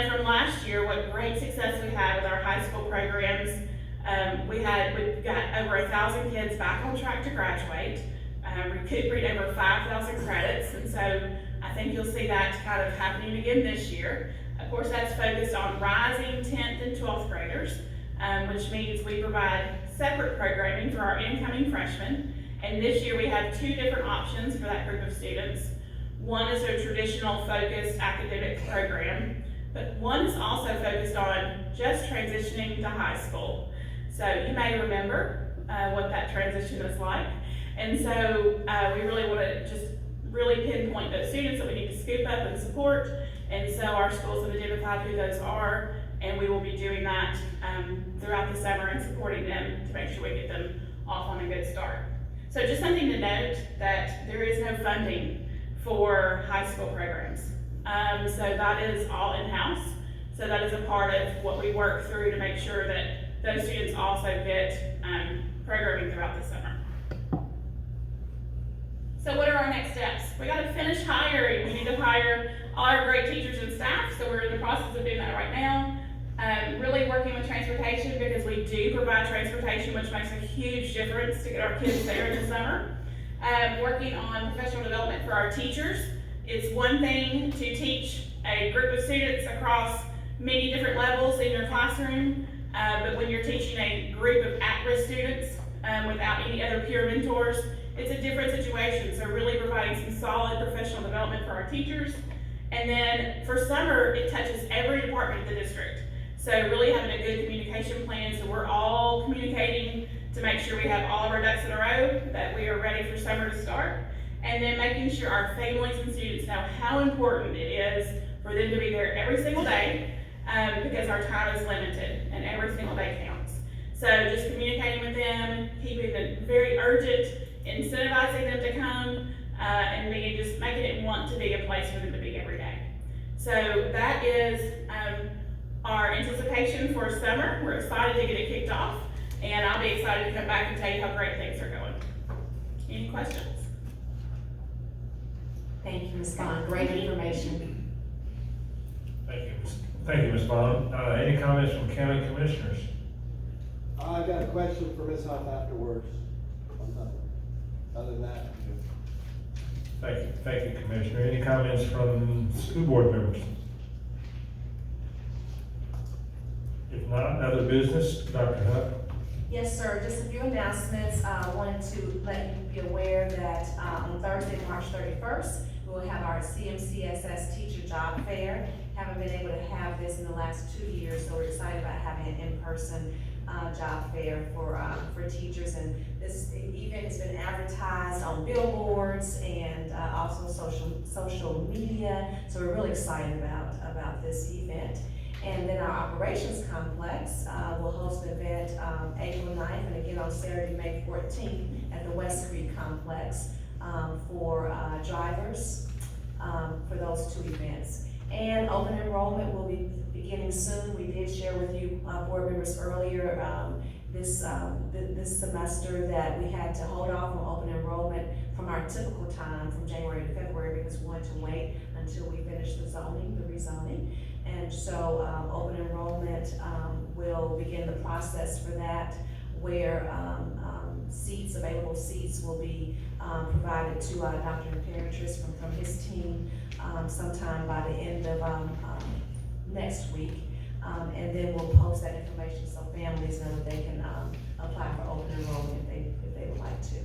From last year, what great success we had with our high high school programs. We've got over 1,000 kids back on track to graduate, recuperating over 5,000 credits, and so I think you'll see that kind of happening again this year. Of course, that's focused on rising 10th and 12th graders, which means we provide separate programming for our incoming freshmen. And this year we have 2 different options for that group of students. One is a traditional focused academic program, but one is also focused on just transitioning to high school. So you may remember what that transition is like. And so we really want to just really pinpoint those students that we need to scoop up and support. And so our schools have identified who those are, and we will be doing that throughout the summer and supporting them to make sure we get them off on a good start. So just something to note that there is no funding for high school programs. So that is all in-house. So that is a part of what we work through to make sure that those students also get programming throughout the summer. So what are our next steps? We gotta finish hiring. We need to hire all our great teachers and staff, so we're in the process of doing that right now. Really working with transportation, because we do provide transportation, which makes a huge difference to get our kids there in the summer. Working on professional development for our teachers. It's one thing to teach a group of students across many different levels in your classroom, but when you're teaching a group of at-risk students without any other peer mentors, it's a different situation. So really providing some solid professional development for our teachers. And then for summer, it touches every department of the district. So really having a good communication plan, so we're all communicating to make sure we have all of our ducks in a row, that we are ready for summer to start. And then making sure our families and students know how important it is for them to be there every single day, because our time is limited and every single day counts. So just communicating with them, keeping it very urgent, incentivizing them to come, and just making it want to be a place for them to be every day. So that is our anticipation for summer. We're excited to get it kicked off, and I'll be excited to come back and tell you how great things are going. Any questions? Thank you, Ms. Bond. Great information. Thank you, Ms. Bond. Any comments from county commissioners? I got a question for Ms. Huff afterwards. Other than that, Thank you, Commissioner. Any comments from school board members? If not, other business, Dr. Huff? Yes, sir. Just a few announcements. I wanted to let you be aware that on Thursday, March 31st, we will have our CMCSS teacher job fair. Haven't been able to have this in the last 2 years, so we're excited about having an in-person job fair for teachers. And this event has been advertised on billboards and also social media. So we're really excited about this event. And then our operations complex will host an event April 9th and again on Saturday, May 14th at the West Creek complex for drivers for those 2 events. And open enrollment will be beginning soon. We did share with you board members earlier this semester that we had to hold off on open enrollment from our typical time from January to February because we wanted to wait until we finished the rezoning. And so open enrollment will begin the process for that, where available seats will be provided to Dr. Imperatrice from his team sometime by the end of next week. And then we'll post that information so families know that they can apply for open enrollment if they would like to.